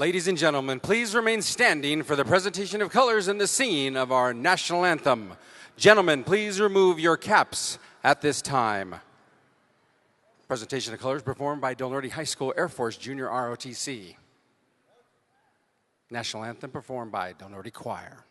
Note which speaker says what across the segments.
Speaker 1: Ladies and gentlemen, please remain standing for the presentation of colors and the singing of our national anthem. Gentlemen, please remove your caps at this time. Presentation of colors performed by Del Norte High School Air Force Junior ROTC. National anthem performed by Del Norte Choir.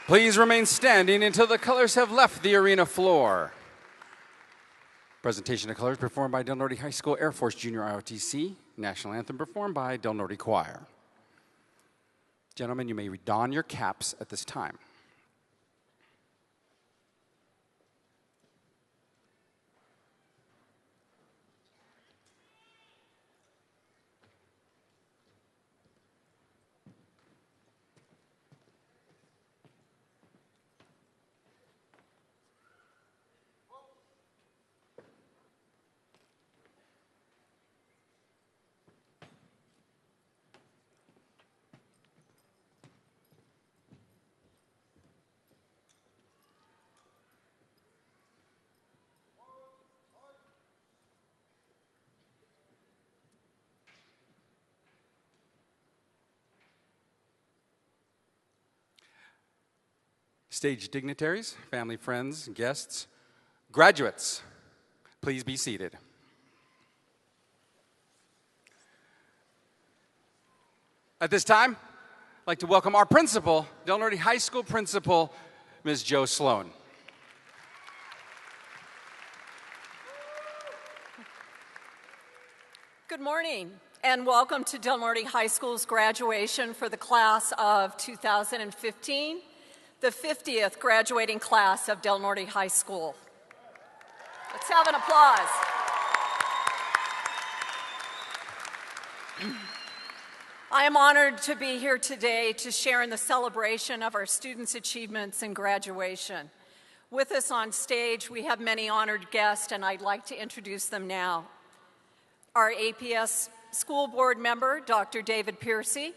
Speaker 1: Please remain standing until the colors have left the arena floor. Presentation of colors performed by Del Norte High School Air Force Junior ROTC. National anthem performed by Del Norte Choir. Gentlemen, you may don your caps at this time. Stage dignitaries, family, friends, guests, graduates, please be seated. At this time, I'd like to welcome our principal, Del Norte High School principal, Ms. Jo Sloan.
Speaker 2: Good morning, and welcome to Del Norte High School's graduation for the class of 2015. The 50th graduating class of Del Norte High School. Let's have an applause. I am honored to be here today to share in the celebration of our students' achievements and graduation. With us on stage, we have many honored guests, and I'd like to introduce them now. Our APS School Board member, Dr. David Piercy.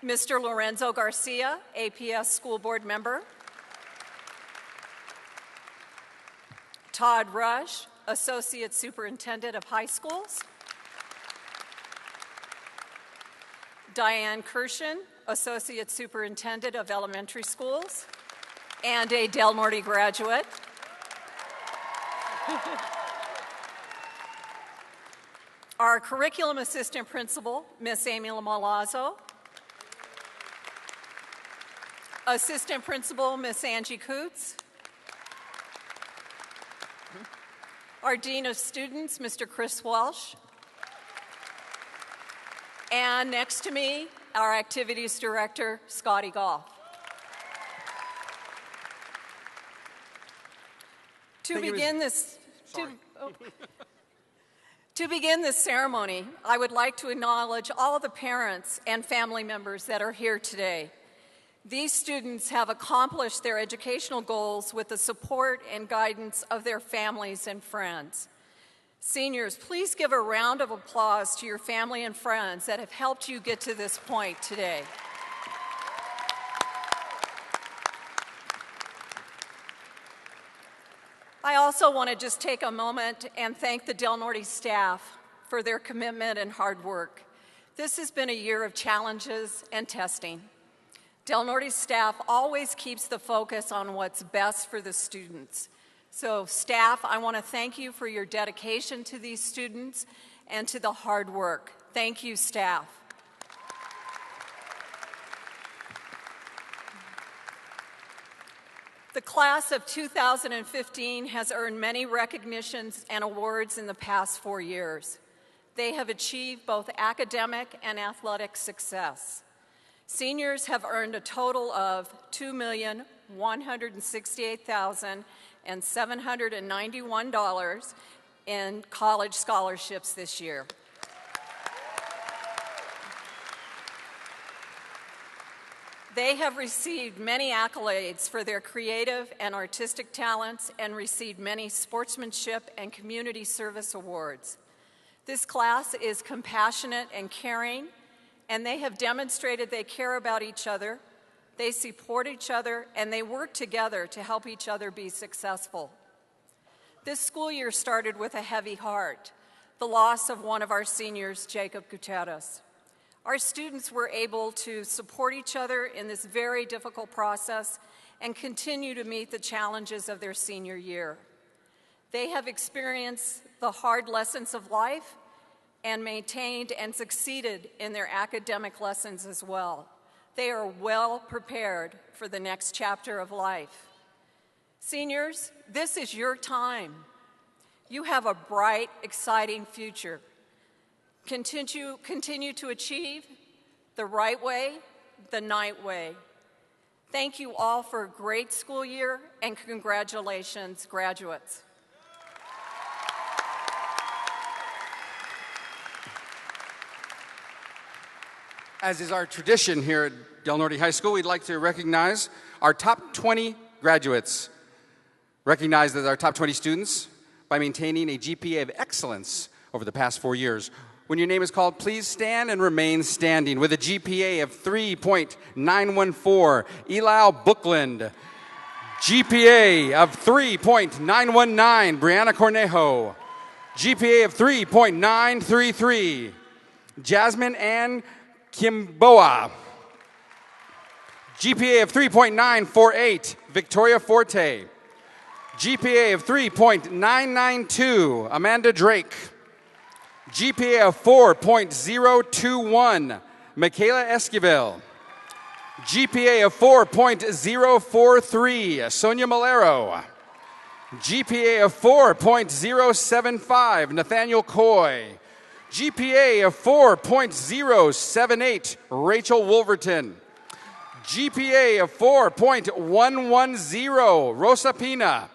Speaker 2: Mr. Lorenzo Garcia, APS School Board member. Todd Rush, Associate Superintendent of High Schools. Diane Kirshen, Associate Superintendent of Elementary Schools, and a Del Norte graduate. Our curriculum assistant principal, Miss Amy Malazzo. Assistant principal, Miss Angie Coots. Our Dean of Students, Mr. Chris Welsh. And next to me, our Activities Director, Scotty Goff. To begin this ceremony, I would like to acknowledge all the parents and family members that are here today. These students have accomplished their educational goals with the support and guidance of their families and friends. Seniors, please give a round of applause to your family and friends that have helped you get to this point today. I also want to just take a moment and thank the Del Norte staff for their commitment and hard work. This has been a year of challenges and testing. Del Norte staff always keeps the focus on what's best for the students. So staff, I want to thank you for your dedication to these students and to the hard work. Thank you, staff. The class of 2015 has earned many recognitions and awards in the past 4 years. They have achieved both academic and athletic success. Seniors have earned a total of $2,168,791 in college scholarships this year. They have received many accolades for their creative and artistic talents and received many sportsmanship and community service awards. This class is compassionate and caring, and they have demonstrated they care about each other, they support each other, and they work together to help each other be successful. This school year started with a heavy heart, the loss of one of our seniors, Jacob Gutierrez. Our students were able to support each other in this very difficult process and continue to meet the challenges of their senior year. They have experienced the hard lessons of life and maintained and succeeded in their academic lessons as well. They are well prepared for the next chapter of life. Seniors, this is your time. You have a bright, exciting future. Continue to achieve the right way, the night way. Thank you all for a great school year, and congratulations, graduates.
Speaker 1: As is our tradition here at Del Norte High School, we'd like to recognize our top 20 graduates. Recognized as our top 20 students by maintaining a GPA of excellence over the past 4 years. When your name is called, please stand and remain standing. With a GPA of 3.914, Eli Bookland. GPA of 3.919, Brianna Cornejo. GPA of 3.933, Jasmine Ann Kimboa. GPA of 3.948, Victoria Forte. GPA of 3.992, Amanda Drake. GPA of 4.021, Michaela Esquivel. GPA of 4.043, Sonia Malero. GPA of 4.075, Nathaniel Coy. GPA of 4.078, Rachel Wolverton. GPA of 4.110, Rosa Pina.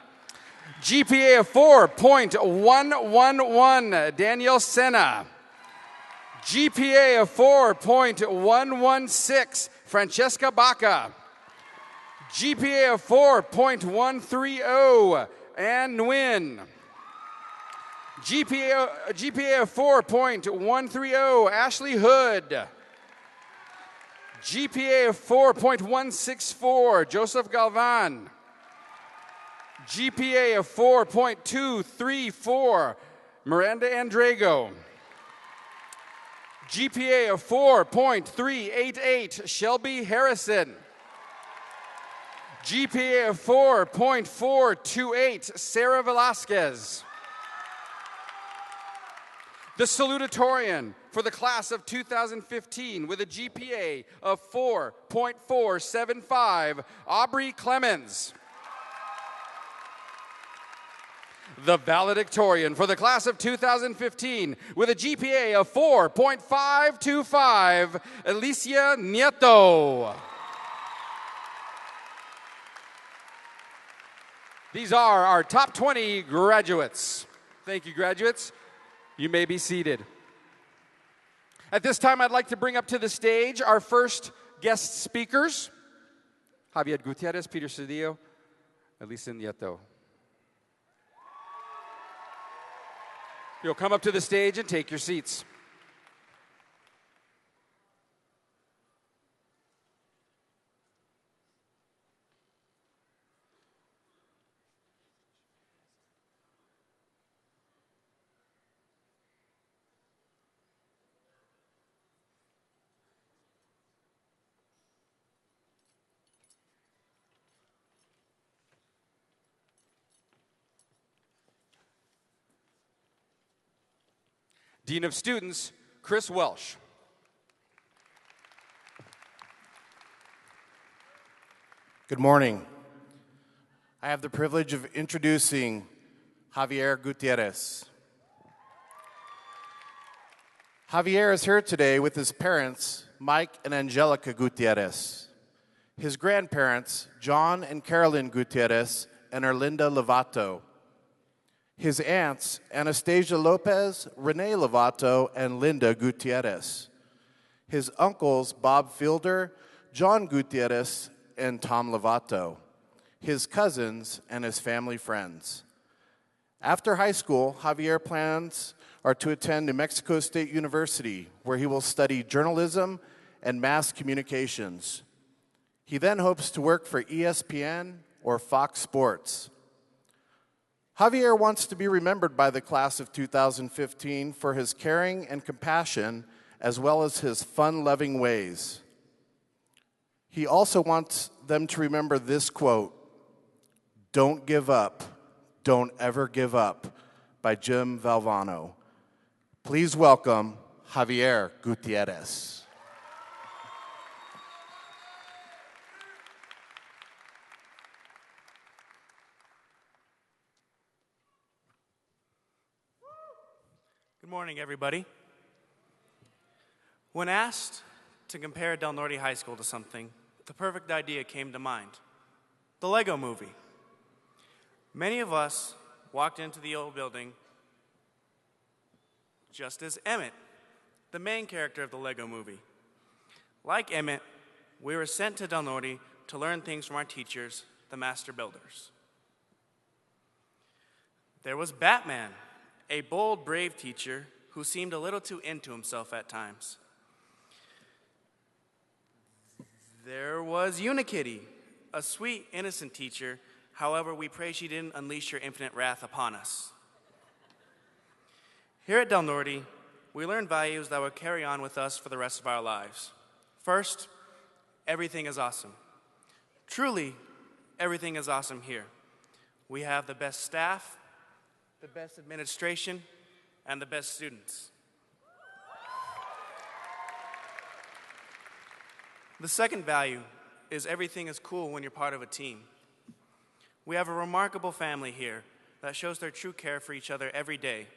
Speaker 1: GPA of 4.111, Danielle Senna. GPA of 4.116, Francesca Baca. GPA of 4.130, Ann Nguyen. GPA of 4.130, Ashley Hood. GPA of 4.164, Joseph Galvan. GPA of 4.234, Miranda Andrego. GPA of 4.388, Shelby Harrison. GPA of 4.428, Sarah Velasquez. The salutatorian for the class of 2015 with a GPA of 4.475, Aubrey Clemens. The valedictorian for the class of 2015 with a GPA of 4.525, Alisia Nieto. These are our top 20 graduates. Thank you, graduates. You may be seated. At this time, I'd like to bring up to the stage our first guest speakers, Javier Gutierrez, Peter Cedillo, Alisia Nieto. You'll come up to the stage and take your seats. Dean of Students, Chris Welsh.
Speaker 3: Good morning. I have the privilege of introducing Javier Gutierrez. Javier is here today with his parents, Mike and Angelica Gutierrez, his grandparents, John and Carolyn Gutierrez and Erlinda Lovato, his aunts, Anastasia Lopez, Renee Lovato, and Linda Gutierrez, his uncles, Bob Fielder, John Gutierrez, and Tom Lovato, his cousins, and his family friends. After high school, Javier plans are to attend New Mexico State University, where he will study journalism and mass communications. He then hopes to work for ESPN or Fox Sports. Javier wants to be remembered by the class of 2015 for his caring and compassion, as well as his fun-loving ways. He also wants them to remember this quote, "Don't give up, don't ever give up," by Jim Valvano. Please welcome Javier Gutierrez.
Speaker 4: Good morning, everybody. When asked to compare Del Norte High School to something, the perfect idea came to mind: the Lego Movie. Many of us walked into the old building just as Emmett, the main character of the Lego Movie. Like Emmett, we were sent to Del Norte to learn things from our teachers, the master builders. There was Batman, a bold, brave teacher who seemed a little too into himself at times. There was Unikitty, a sweet, innocent teacher. However, we pray she didn't unleash her infinite wrath upon us. Here at Del Norte, we learn values that will carry on with us for the rest of our lives. First, everything is awesome. Truly, everything is awesome here. We have the best staff, the best administration, and the best students. The second value is everything is cool when you're part of a team. We have a remarkable family here that shows their true care for each other every day.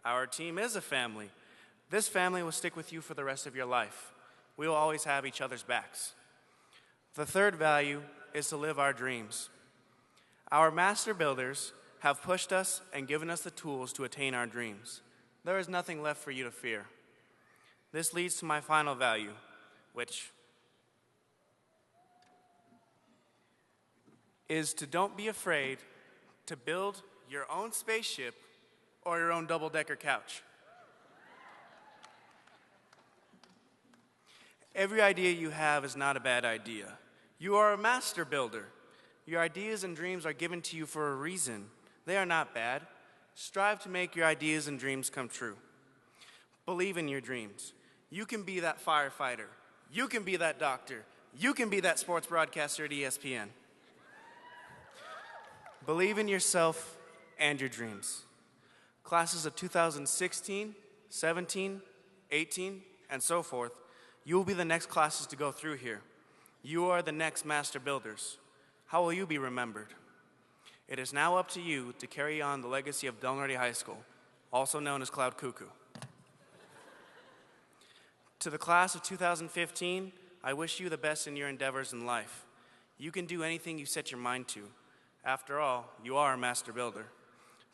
Speaker 4: Our team is a family. This family will stick with you for the rest of your life. We will always have each other's backs. The third value is to live our dreams. Our master builders have pushed us and given us the tools to attain our dreams. There is nothing left for you to fear. This leads to my final value, which is to don't be afraid to build your own spaceship or your own double-decker couch. Every idea you have is not a bad idea. You are a master builder. Your ideas and dreams are given to you for a reason. They are not bad. Strive to make your ideas and dreams come true. Believe in your dreams. You can be that firefighter. You can be that doctor. You can be that sports broadcaster at ESPN. Believe in yourself and your dreams. Classes of 2016, 17, 18, and so forth, you will be the next classes to go through here. You are the next master builders. How will you be remembered? It is now up to you to carry on the legacy of Del Norte High School, also known as Cloud Cuckoo. To the class of 2015, I wish you the best in your endeavors in life. You can do anything you set your mind to. After all, you are a master builder.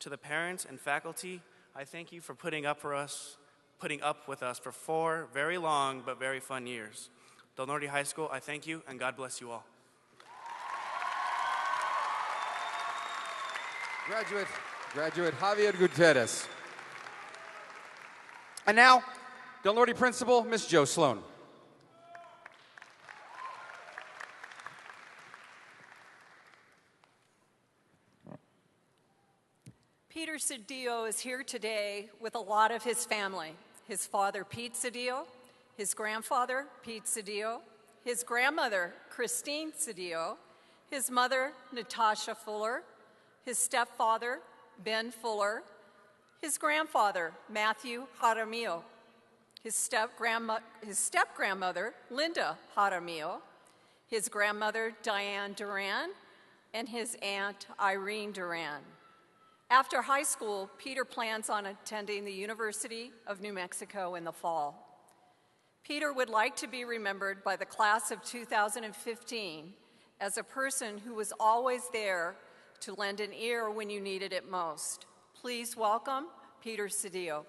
Speaker 4: To the parents and faculty, I thank you for putting up with us for 4 very long but very fun years. Del Norte High School, I thank you, and God bless you all.
Speaker 1: Graduate Javier Gutierrez. And now, Del Norte Principal, Ms. Jo Sloan.
Speaker 2: Peter Cedillo is here today with a lot of his family. His father, Pete Cedillo, his grandfather, Pete Cedillo, his grandmother, Christine Cedillo, his mother, Natasha Fuller, his stepfather, Ben Fuller, his grandfather, Matthew Jaramillo, his step-grandmother, Linda Jaramillo, his grandmother, Diane Duran, and his aunt, Irene Duran. After high school, Peter plans on attending the University of New Mexico in the fall. Peter would like to be remembered by the class of 2015 as a person who was always there to lend an ear when you needed it most. Please welcome Peter Cedillo.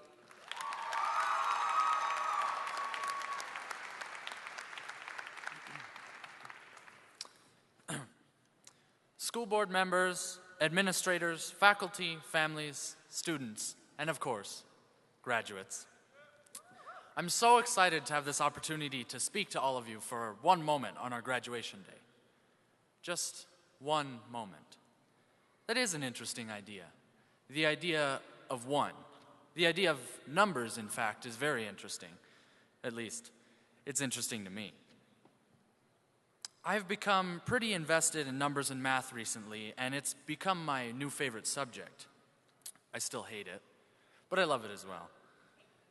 Speaker 5: School board members, administrators, faculty, families, students, and of course, graduates. I'm so excited to have this opportunity to speak to all of you for one moment on our graduation day. Just one moment. That is an interesting idea. The idea of one. The idea of numbers, in fact, is very interesting. At least, it's interesting to me. I've become pretty invested in numbers and math recently, and it's become my new favorite subject. I still hate it, but I love it as well.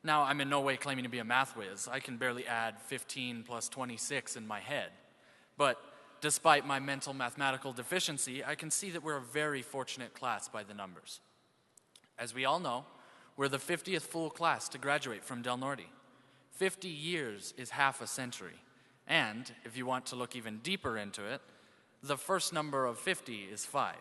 Speaker 5: Now, I'm in no way claiming to be a math whiz. I can barely add 15 plus 26 in my head. But despite my mental mathematical deficiency, I can see that we're a very fortunate class by the numbers. As we all know, we're the 50th full class to graduate from Del Norte. 50 years is half a century. And, if you want to look even deeper into it, the first number of 50 is 5.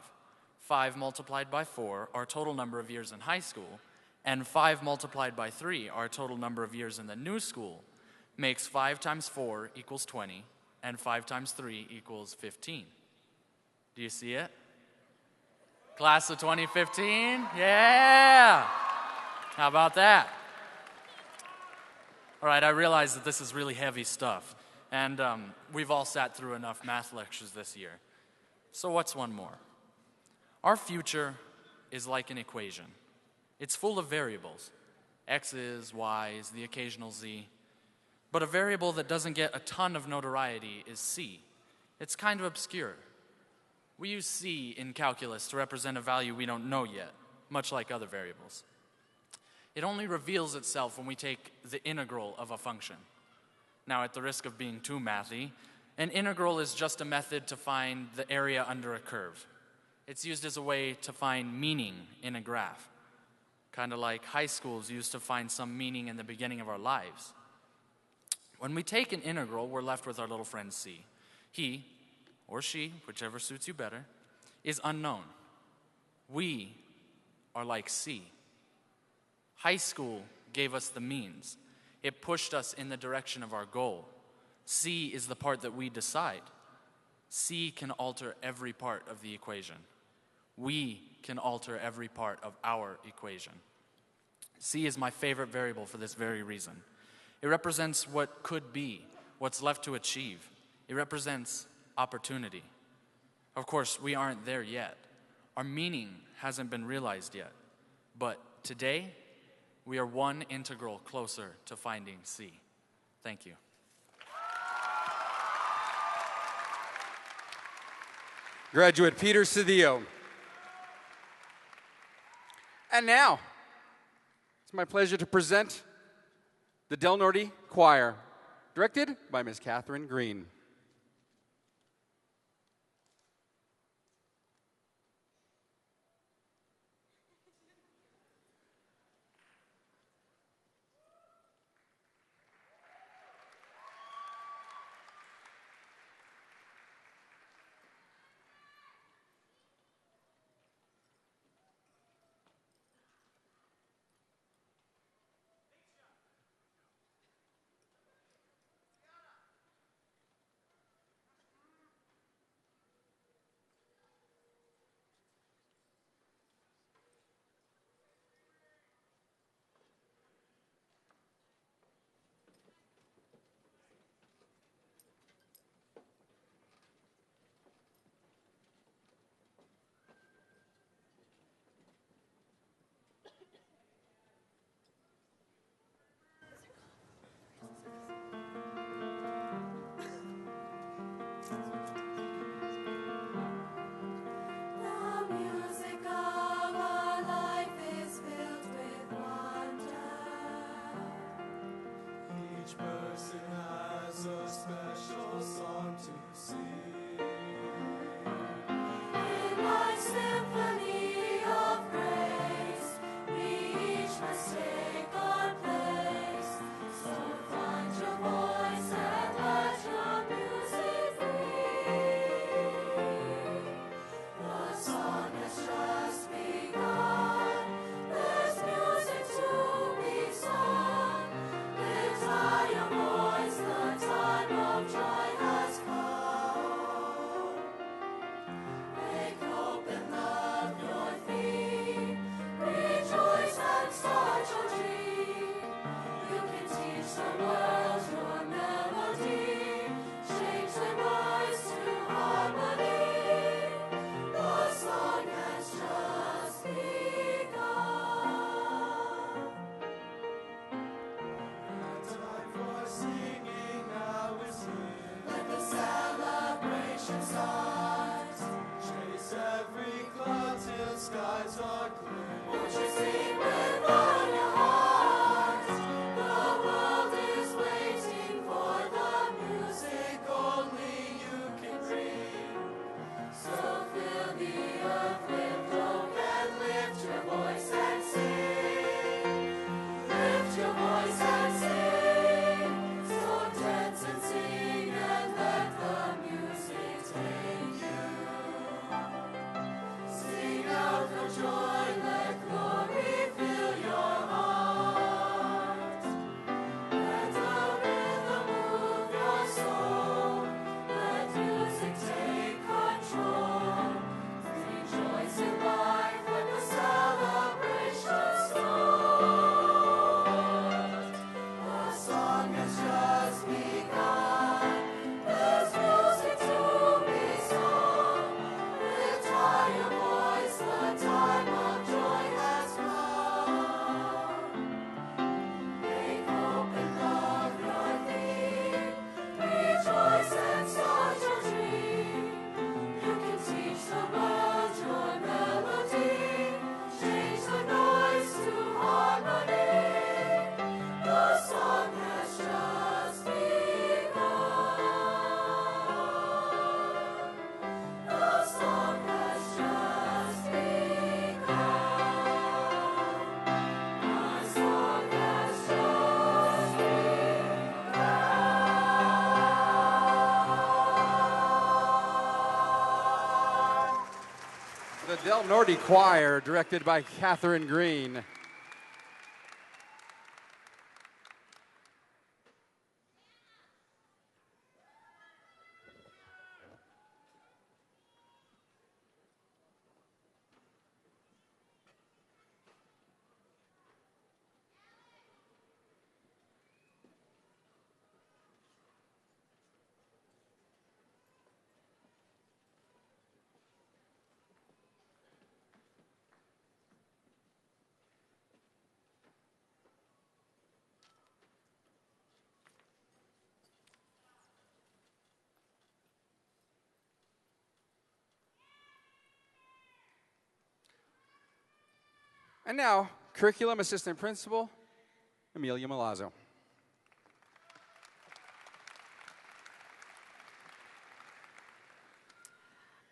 Speaker 5: 5 multiplied by 4, our total number of years in high school, and 5 multiplied by 3, our total number of years in the new school, makes 5 times 4 equals 20, and 5 times 3 equals 15. Do you see it? Class of 2015? Yeah! How about that? All right, I realize that this is really heavy stuff. And we've all sat through enough math lectures this year. So what's one more? Our future is like an equation. It's full of variables. X's, Y's, the occasional Z. But a variable that doesn't get a ton of notoriety is C. It's kind of obscure. We use C in calculus to represent a value we don't know yet, much like other variables. It only reveals itself when we take the integral of a function. Now, at the risk of being too mathy, an integral is just a method to find the area under a curve. It's used as a way to find meaning in a graph, kind of like high schools used to find some meaning in the beginning of our lives. When we take an integral, we're left with our little friend C. He, or she, whichever suits you better, is unknown. We are like C. High school gave us the means. It pushed us in the direction of our goal. C is the part that we decide. C can alter every part of the equation. We can alter every part of our equation. C is my favorite variable for this very reason. It represents what could be, what's left to achieve. It represents opportunity. Of course, we aren't there yet. Our meaning hasn't been realized yet. But today, we are one integral closer to finding C. Thank you.
Speaker 1: Graduate Peter Cedillo. And now, it's my pleasure to present the Del Norte Choir, directed by Miss Catherine Green. The Del Norte Choir, directed by Catherine Green. And now, Curriculum Assistant Principal, Amelia Milazzo.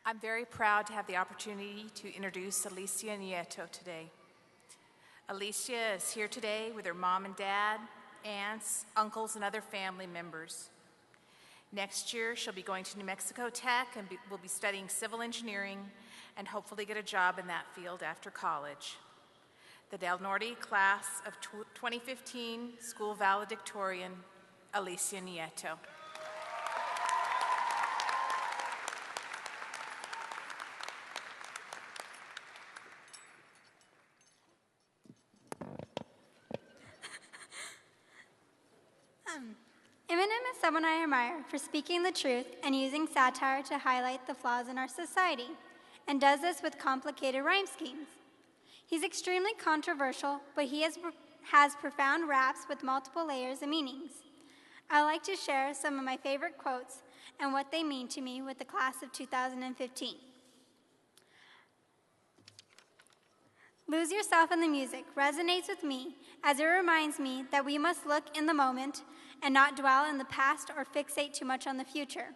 Speaker 6: I'm very proud to have the opportunity to introduce Alisia Nieto today. Alisia is here today with her mom and dad, aunts, uncles, and other family members. Next year, she'll be going to New Mexico Tech and will be studying civil engineering and hopefully get a job in that field after college. The Del Norte class of 2015 school valedictorian, Alisia Nieto.
Speaker 7: Eminem is someone I admire for speaking the truth and using satire to highlight the flaws in our society, and does this with complicated rhyme schemes. He's extremely controversial, but he has profound raps with multiple layers and meanings. I like to share some of my favorite quotes and what they mean to me with the class of 2015. Lose yourself in the music resonates with me as it reminds me that we must look in the moment and not dwell in the past or fixate too much on the future.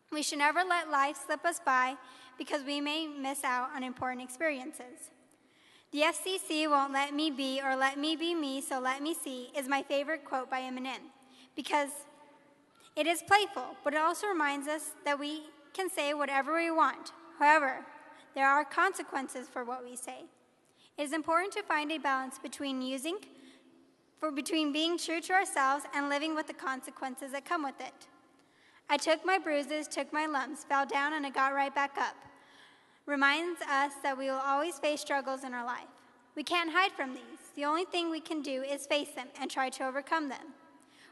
Speaker 7: We should never let life slip us by because we may miss out on important experiences. The FCC won't let me be or let me be me, so let me see is my favorite quote by Eminem because it is playful, but it also reminds us that we can say whatever we want. However, there are consequences for what we say. It is important to find a balance between being true to ourselves and living with the consequences that come with it. I took my bruises, took my lumps, fell down, and I got right back up. Reminds us that we will always face struggles in our life. We can't hide from these. The only thing we can do is face them and try to overcome them.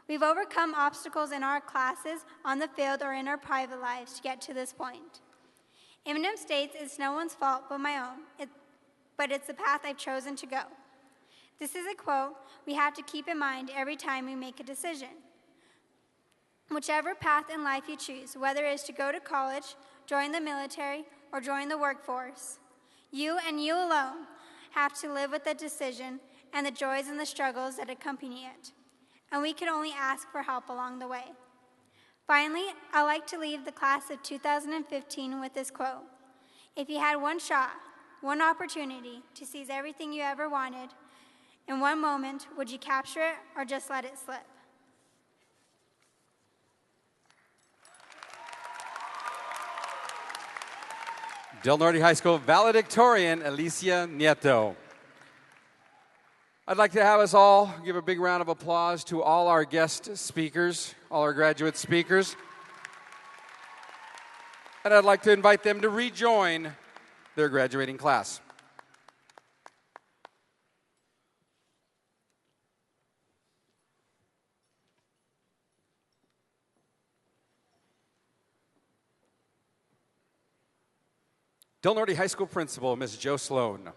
Speaker 7: We've overcome obstacles in our classes, on the field, or in our private lives to get to this point. Eminem states it's no one's fault but my own, but it's the path I've chosen to go. This is a quote we have to keep in mind every time we make a decision. Whichever path in life you choose, whether it is to go to college, join the military, or join the workforce, you and you alone have to live with the decision and the joys and the struggles that accompany it. And we can only ask for help along the way. Finally, I'd like to leave the class of 2015 with this quote. If you had one shot, one opportunity to seize everything you ever wanted, in one moment, would you capture it or just let it slip?
Speaker 1: Del Norte High School valedictorian, Alisia Nieto. I'd like to have us all give a big round of applause to all our guest speakers, all our graduate speakers. And I'd like to invite them to rejoin their graduating class. Del Norte High School Principal, Ms. Jo Sloan.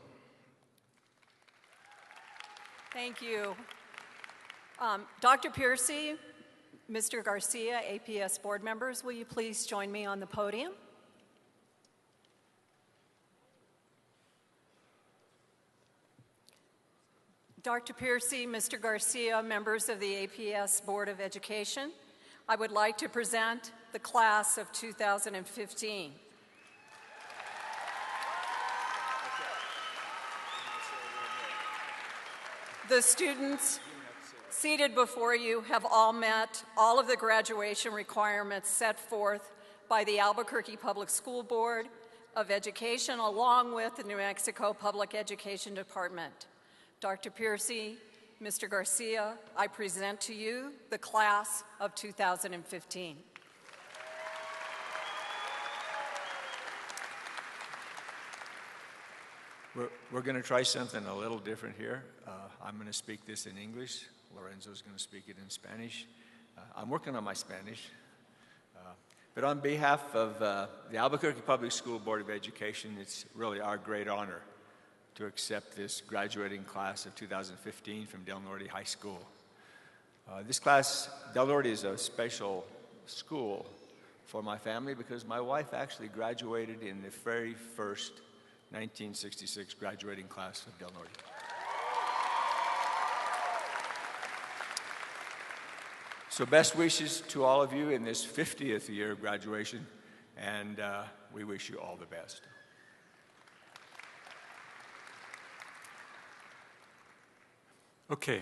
Speaker 2: Thank you. Dr. Piercy, Mr. Garcia, APS board members, will you please join me on the podium? Dr. Piercy, Mr. Garcia, members of the APS Board of Education, I would like to present the class of 2015. The students seated before you have all met all of the graduation requirements set forth by the Albuquerque Public School Board of Education along with the New Mexico Public Education Department. Dr. Piercy, Mr. Garcia, I present to you the class of 2015.
Speaker 8: We're going to try something a little different here. I'm going to speak this in English. Lorenzo's going to speak it in Spanish. I'm working on my Spanish. But on behalf of the Albuquerque Public School Board of Education, it's really our great honor to accept this graduating class of 2015 from Del Norte High School. This class, Del Norte is a special school for my family because my wife actually graduated in the very first 1966 graduating class of Del Norte. So best wishes to all of you in this 50th year of graduation, and we wish you all the best.
Speaker 9: Ok.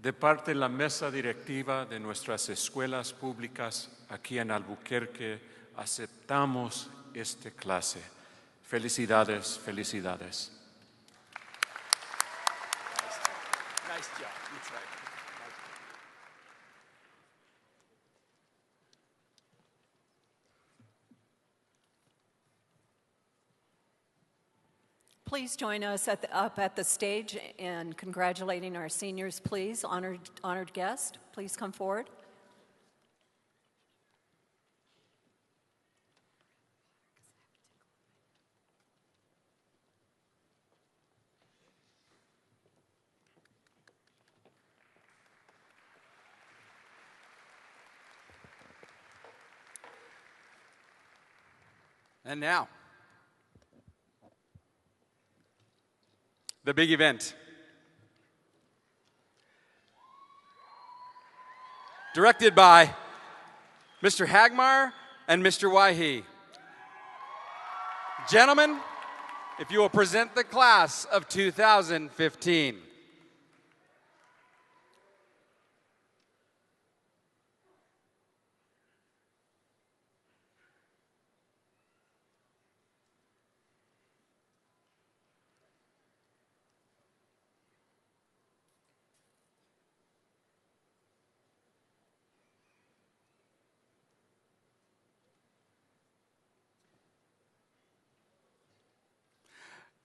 Speaker 9: De parte de la mesa directiva de nuestras escuelas públicas aquí en Albuquerque, aceptamos esta clase. Felicidades, felicidades.
Speaker 8: Nice job. That's right.
Speaker 2: Please join us up at the stage in congratulating our seniors, please. Honored guest, please come forward.
Speaker 1: And now, the big event. Directed by Mr. Hagmar and Mr. Waihe. Gentlemen, if you will present the class of 2015.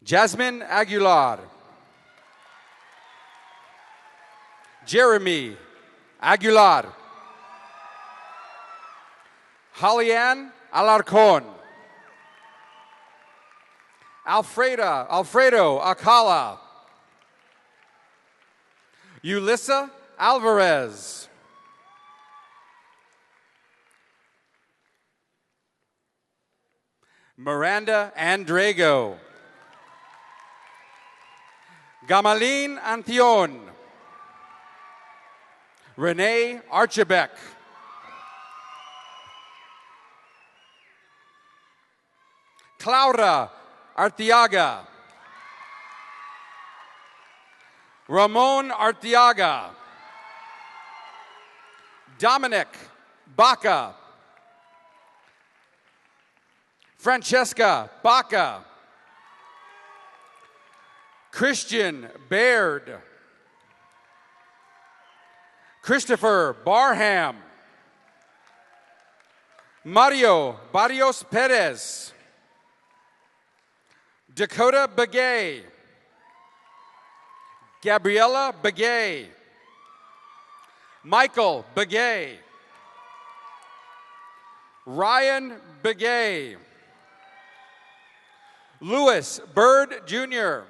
Speaker 1: Jasmine Aguilar. Jeremy Aguilar. Julian Alarcon. Alfredo Acala. Ulissa Alvarez. Miranda Andrego. Gamalin Antion. Renee Archibek. Claudia Arteaga. Ramon Arteaga. Dominic Baca. Francesca Baca. Christian Baird. Christopher Barham. Mario Barrios Perez. Dakota Begay. Gabriela Begay. Michael Begay. Ryan Begay. Louis Bird Jr.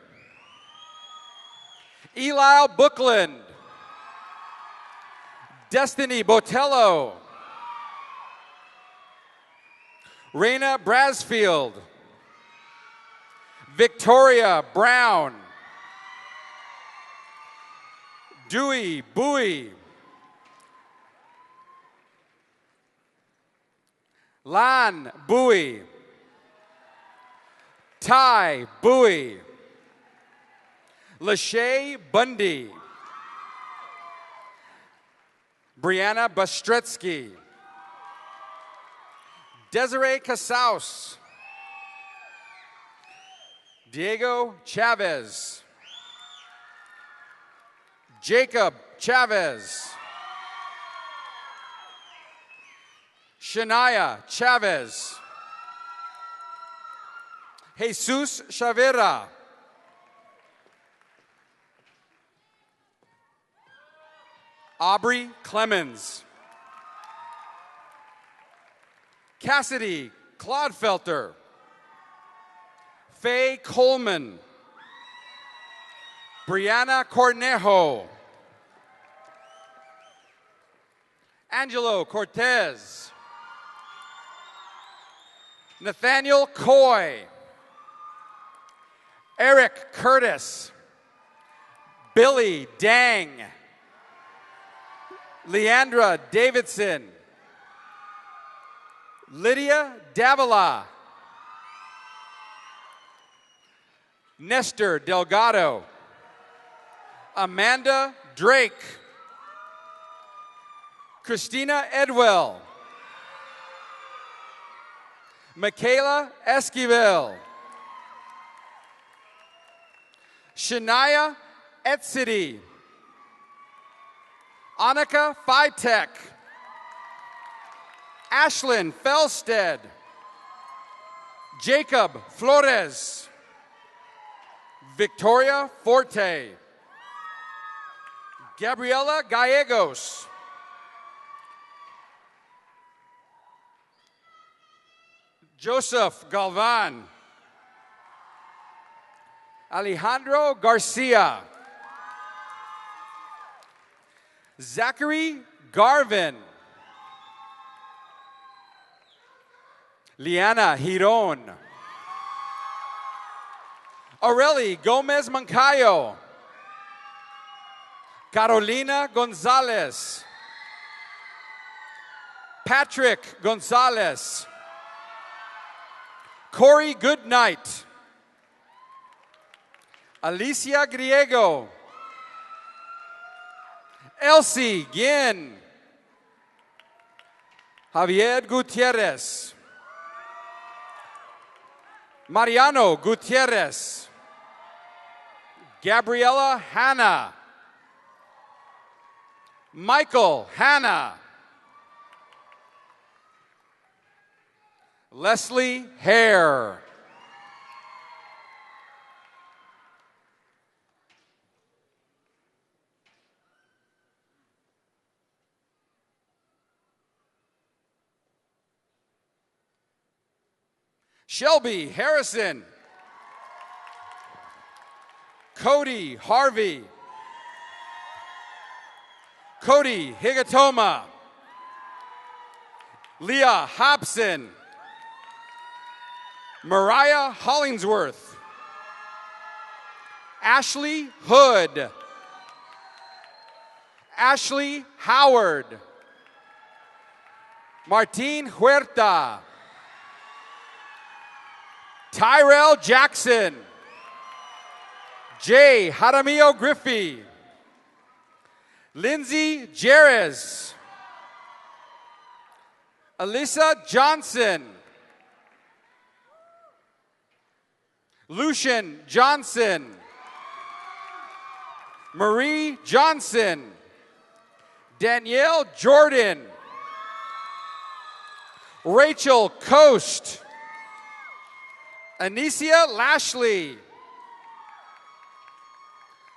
Speaker 1: Eli Bookland. Destiny Botello. Raina Brasfield. Victoria Brown. Dewey Bowie. Lan Bowie. Ty Bowie. Lachey Bundy. Brianna Bastretsky. Desiree Casaus. Diego Chavez. Jacob Chavez. Shania Chavez. Jesus Chavera. Aubrey Clemens. Cassidy Clodfelter. Faye Coleman. Brianna Cornejo. Angelo Cortez. Nathaniel Coy. Eric Curtis. Billy Dang. Leandra Davidson. Lydia Davila. Nestor Delgado. Amanda Drake. Christina Edwell. Michaela Esquivel. Shania Etsity. Annika Fitek. Ashlyn Felsted. Jacob Flores. Victoria Forte. Gabriela Gallegos. Joseph Galvan. Alejandro Garcia. Zachary Garvin. Liana Giron. Aureli Gomez Mancayo. Carolina Gonzalez. Patrick Gonzalez. Corey Goodnight. Alicia Griego. Elsie Guillen. Javier Gutierrez. Mariano Gutierrez. Gabriela Hanna. Michael Hanna. Leslie Hare. Shelby Harrison. Cody Harvey. Cody Higatoma. Leah Hobson. Mariah Hollingsworth. Ashley Hood. Ashley Howard. Martine Huerta. Tyrell Jackson. Jay Jaramillo Griffey. Lindsay Jerez. Alyssa Johnson. Lucian Johnson. Marie Johnson. Danielle Jordan. Rachel Coast. Anicia Lashley.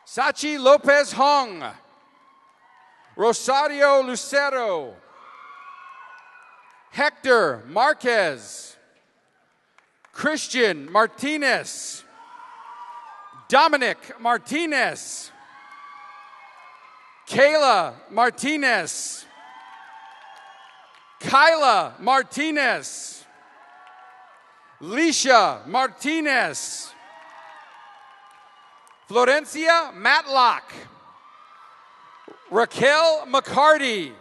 Speaker 1: Sachi Lopez Hong. Rosario Lucero. Hector Marquez. Christian Martinez. Dominic Martinez. Kayla Martinez. Kyla Martinez. Leisha Martinez. Florencia Matlock. Raquel McCarty.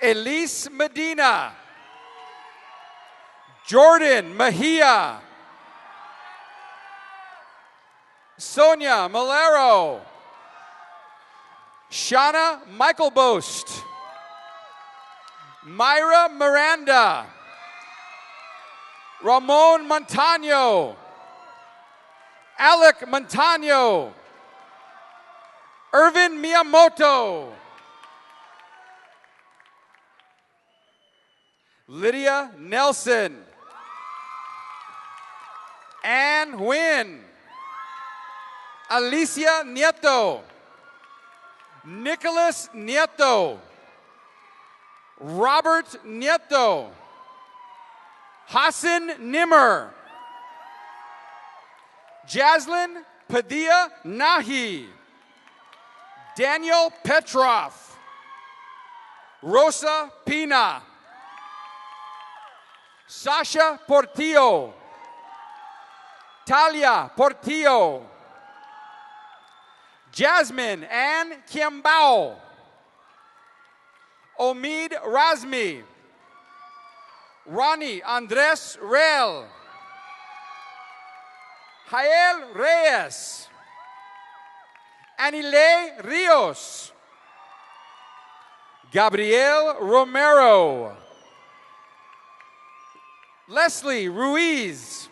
Speaker 1: Elise Medina. Jordan Mejia. Sonia Malero. Shauna Michaelbost. Myra Miranda. Ramon Montano. Alec Montano. Irvin Miyamoto. Lydia Nelson. Ann Nguyen. Alicia Nieto. Nicholas Nieto. Robert Nieto. Hassan Nimmer. Jaslyn Padilla Nahi. Daniel Petrov. Rosa Pina. Sasha Portillo. Talia Portillo. Jasmine Ann Kiambao. Omid Razmi. Ronnie Andres Rel. Jael Reyes. Anile Rios. Gabriel Romero. Leslie Ruiz.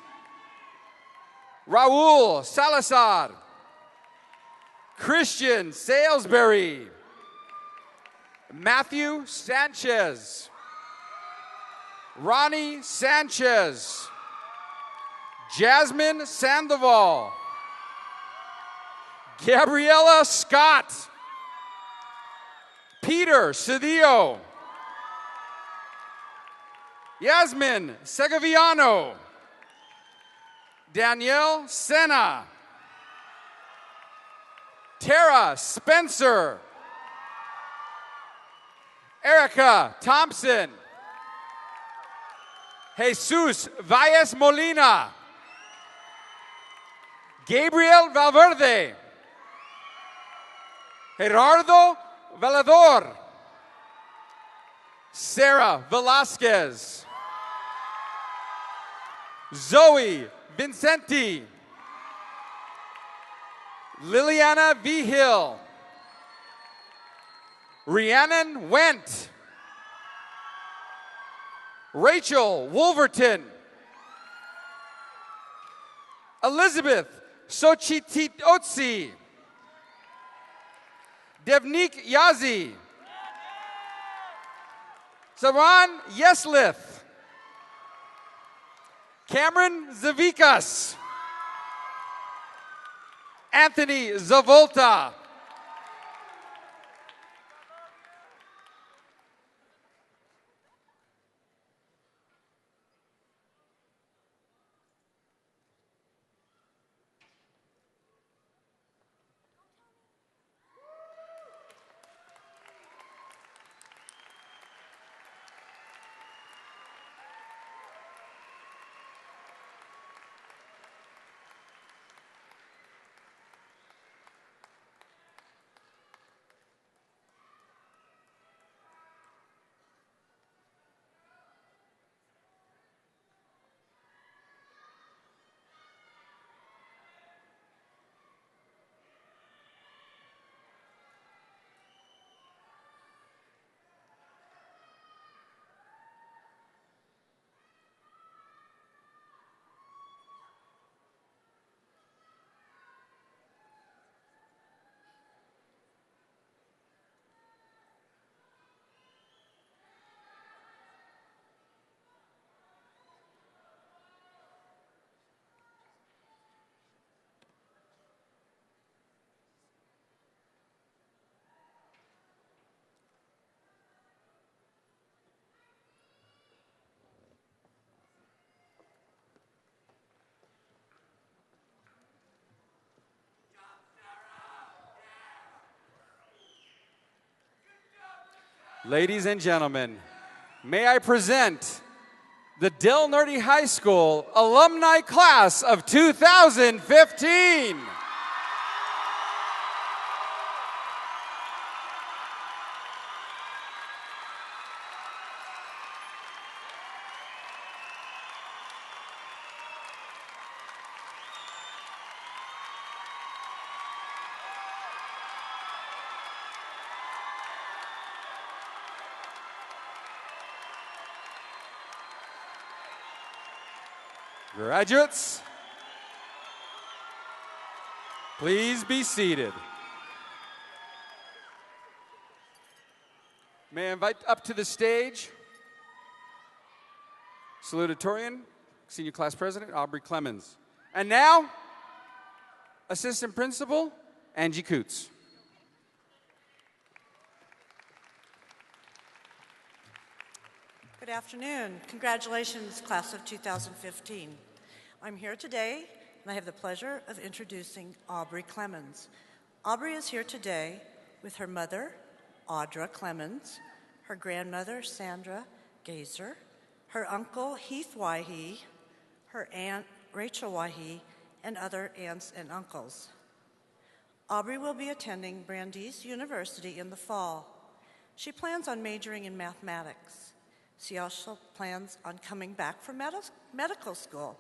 Speaker 1: Raul Salazar. Christian Salisbury. Matthew Sanchez. Ronnie Sanchez. Jasmine Sandoval. Gabriella Scott. Peter Cedillo. Yasmin Segoviano. Danielle Sena. Tara Spencer. Erica Thompson. Jesus Valles Molina. Gabriel Valverde. Gerardo Velador. Sarah Velasquez. Zoe Vincenti. Liliana Vigil. Rhiannon Went. Rachel Wolverton. Elizabeth Sochitotsi. Devnik Yazi. Saran Yeslith. Cameron Zavikas. Anthony Zavolta. Ladies and gentlemen, may I present the Del Norte High School alumni class of 2015. Graduates, please be seated. May I invite up to the stage salutatorian, Senior Class President Aubrey Clemens. And now, Assistant Principal Angie Coots.
Speaker 10: Good afternoon. Congratulations, class of 2015. I'm here today, and I have the pleasure of introducing Aubrey Clemens. Aubrey is here today with her mother, Audra Clemens, her grandmother, Sandra Gazer, her uncle, Heath Wahi, her aunt, Rachel Wahi, and other aunts and uncles. Aubrey will be attending Brandeis University in the fall. She plans on majoring in mathematics. She also plans on coming back from medical school.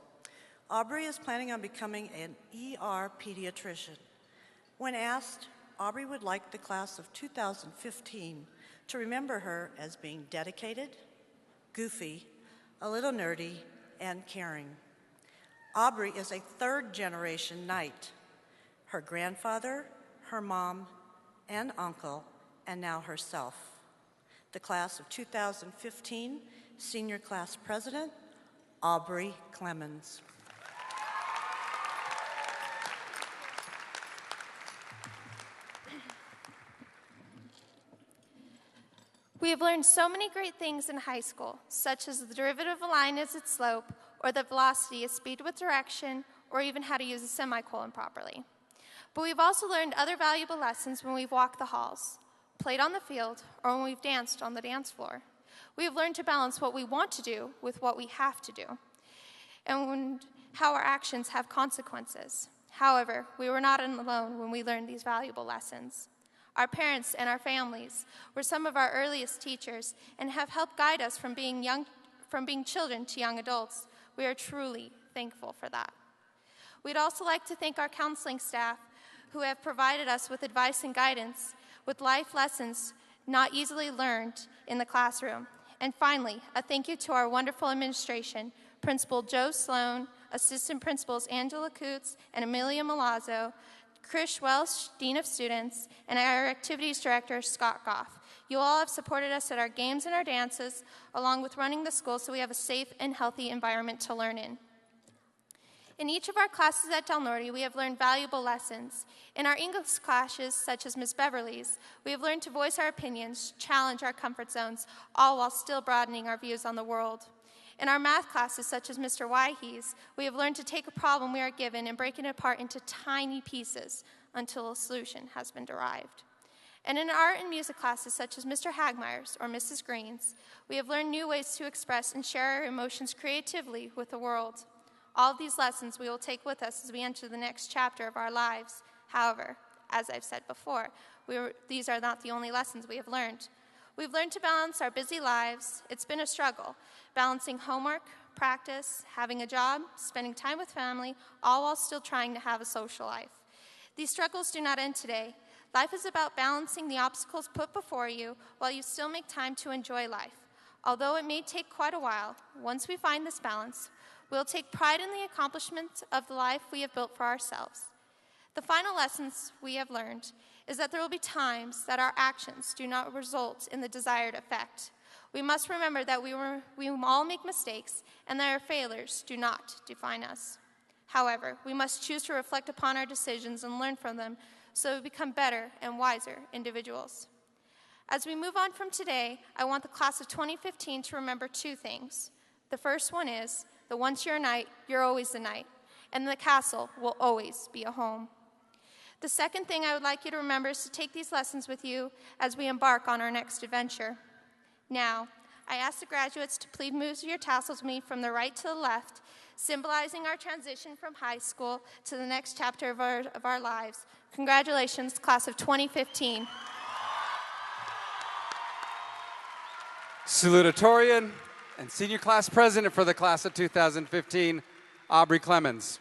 Speaker 10: Aubrey is planning on becoming an ER pediatrician. When asked, Aubrey would like the class of 2015 to remember her as being dedicated, goofy, a little nerdy, and caring. Aubrey is a third-generation Knight. Her grandfather, her mom, and uncle, and now herself. The class of 2015 senior class president, Aubrey Clemens.
Speaker 11: We have learned so many great things in high school, such as the derivative of a line as its slope, or that velocity is speed with direction, or even how to use a semicolon properly. But we've also learned other valuable lessons when we've walked the halls, played on the field, or when we've danced on the dance floor. We have learned to balance what we want to do with what we have to do, and how our actions have consequences. However, we were not alone when we learned these valuable lessons. Our parents and our families were some of our earliest teachers and have helped guide us from being children to young adults. We are truly thankful for that. We'd also like to thank our counseling staff who have provided us with advice and guidance with life lessons not easily learned in the classroom. And finally, a thank you to our wonderful administration, Principal Joe Sloan, Assistant Principals Angela Coots and Amelia Malazzo, Chris Welsh, Dean of Students, and our Activities Director, Scott Goff. You all have supported us at our games and our dances, along with running the school so we have a safe and healthy environment to learn in. In each of our classes at Del Norte, we have learned valuable lessons. In our English classes, such as Ms. Beverly's, we have learned to voice our opinions, challenge our comfort zones, all while still broadening our views on the world. In our math classes, such as Mr. Wyhe's, we have learned to take a problem we are given and break it apart into tiny pieces until a solution has been derived. And in art and music classes, such as Mr. Hagmeyer's or Mrs. Green's, we have learned new ways to express and share our emotions creatively with the world. All of these lessons we will take with us as we enter the next chapter of our lives. However, as I've said before, these are not the only lessons we have learned. We've learned to balance our busy lives. It's been a struggle, balancing homework, practice, having a job, spending time with family, all while still trying to have a social life. These struggles do not end today. Life is about balancing the obstacles put before you while you still make time to enjoy life. Although it may take quite a while, once we find this balance, we'll take pride in the accomplishment of the life we have built for ourselves. The final lessons we have learned is that there will be times that our actions do not result in the desired effect. We must remember that we all make mistakes and that our failures do not define us. However, we must choose to reflect upon our decisions and learn from them so we become better and wiser individuals. As we move on from today, I want the class of 2015 to remember two things. The first one is that once you're a knight, you're always a knight, and the castle will always be a home. The second thing I would like you to remember is to take these lessons with you as we embark on our next adventure. Now, I ask the graduates to please move your tassels with me from the right to the left, symbolizing our transition from high school to the next chapter of our lives. Congratulations, class of 2015.
Speaker 1: Salutatorian and senior class president for the class of 2015, Aubrey Clemens.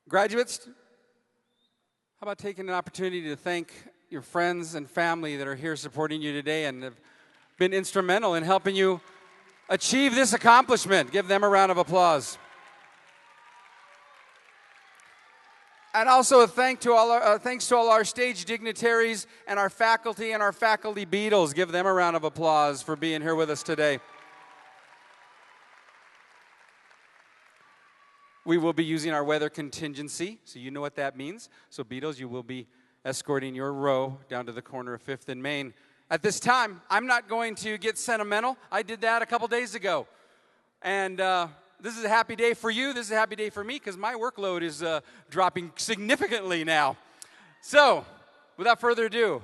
Speaker 1: Graduates, how about taking an opportunity to thank your friends and family that are here supporting you today and have been instrumental in helping you achieve this accomplishment. Give them a round of applause. And also a thanks to all our stage dignitaries and our faculty Beatles. Give them a round of applause for being here with us today. We will be using our weather contingency, so you know what that means. So Beatles, you will be escorting your row down to the corner of 5th and Main. At this time, I'm not going to get sentimental. I did that a couple days ago. And this is a happy day for you. This is a happy day for me because my workload is dropping significantly now. So, without further ado,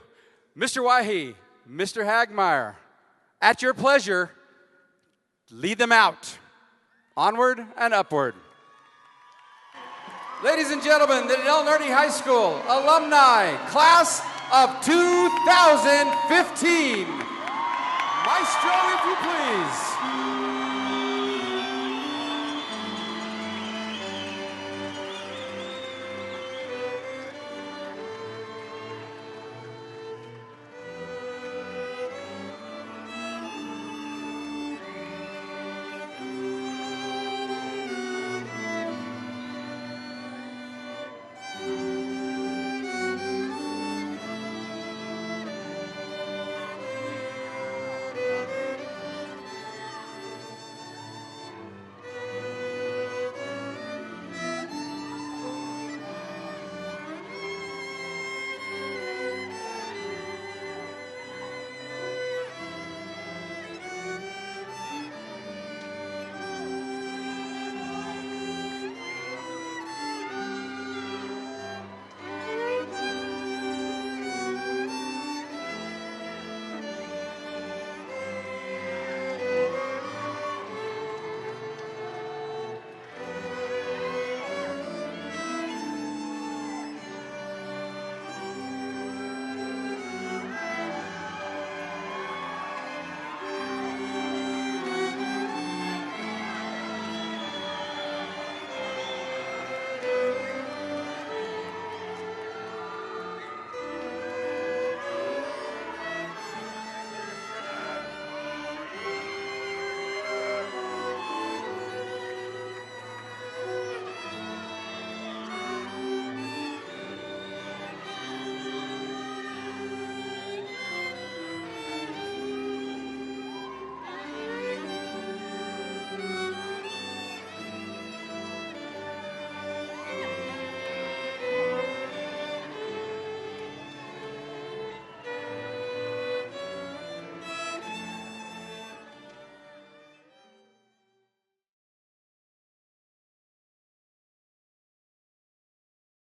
Speaker 1: Mr. Wahi, Mr. Hagmeyer, at your pleasure, lead them out. Onward and upward. Ladies and gentlemen, the Norte High School alumni, class of 2015. Maestro, if you please.